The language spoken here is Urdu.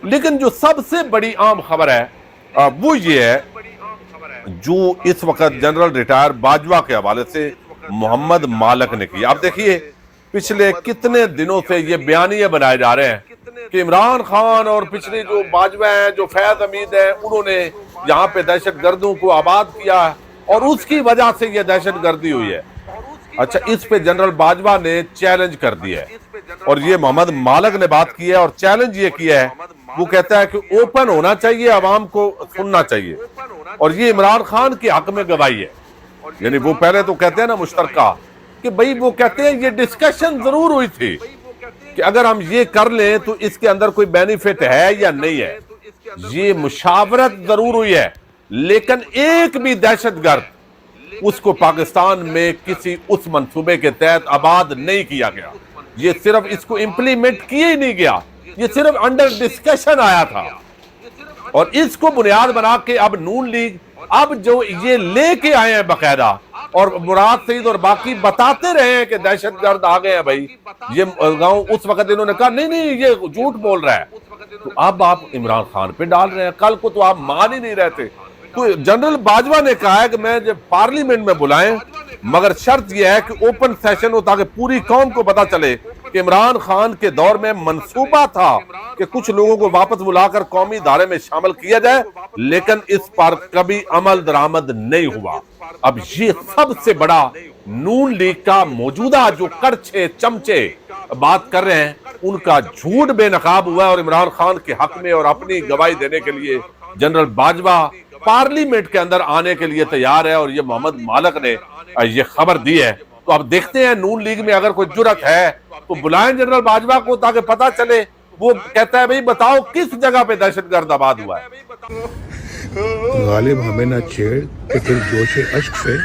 لیکن جو سب سے بڑی عام خبر ہے وہ یہ ہے جو اس وقت جنرل ریٹائر باجوہ کے حوالے سے محمد مالک نے کی. آپ دیکھیے پچھلے کتنے دنوں سے یہ بیانیے بنائے جا رہے ہیں کہ عمران خان اور پچھلی جو باجوہ ہیں جو فیض حمید ہیں انہوں نے یہاں پہ دہشت گردوں کو آباد کیا اور اس کی وجہ سے یہ دہشت گردی ہوئی ہے. اچھا اس پہ جنرل باجوہ نے چیلنج کر دیا ہے اور یہ محمد مالک نے بات کی ہے اور چیلنج یہ کیا ہے. وہ کہتا ہے کہ اوپن ہونا چاہیے, عوام کو سننا چاہیے, اور یہ عمران خان کے حق میں گواہی ہے. یعنی وہ پہلے تو کہتے ہیں نا مشترکہ کہ بھئی وہ کہتے ہیں یہ ڈسکشن ضرور ہوئی تھی کہ اگر ہم یہ کر لیں تو اس کے اندر کوئی بینیفٹ ہے یا نہیں ہے. یہ مشاورت ضرور ہوئی ہے لیکن ایک بھی دہشت گرد اس کو پاکستان میں کسی اس منصوبے کے تحت آباد نہیں کیا گیا. یہ صرف اس کو امپلیمنٹ کیا ہی نہیں گیا, یہ صرف انڈر ڈسکشن آیا تھا. اور اس کو بنیاد بنا کے اب نون لیگ اب جو یہ لے کے آئے ہیں باقاعدہ, اور مراد سعید اور باقی بتاتے رہے ہیں کہ دہشت گرد آ گئے ہیں بھائی یہ گاؤں. اس وقت انہوں نے کہا نہیں یہ جھوٹ بول رہا ہے, تو اب آپ عمران خان پہ ڈال رہے ہیں. کل کو تو آپ مان ہی نہیں رہتے. تو جنرل باجوہ نے کہا ہے کہ میں جب پارلیمنٹ میں بلائیں مگر شرط یہ ہے کہ اوپن سیشن ہو تاکہ پوری قوم کو پتا چلے کہ عمران خان کے دور میں منصوبہ تھا کہ کچھ لوگوں کو واپس بلا کر قومی ادارے میں شامل کیا جائے, لیکن اس پر کبھی عمل درآمد نہیں ہوا. اب یہ سب سے بڑا نون لیگ کا موجودہ جو کرچے چمچے بات کر رہے ہیں ان کا جھوٹ بے نقاب ہوا ہے, اور عمران خان کے حق میں اور اپنی گواہی دینے کے لیے جنرل باجوہ پارلیمنٹ کے اندر آنے کے لیے تیار ہے, اور یہ محمد مالک نے یہ خبر دی ہے. تو اب دیکھتے ہیں نون لیگ میں اگر کوئی جرت ہے تو بلائیں جنرل باجوہ کو تاکہ پتا چلے. وہ کہتا ہے بھئی بتاؤ کس جگہ پہ دہشت گرد آباد ہوا ہے. غالب ہمیں نہ چھیڑ کہ پھر جوش اشک سے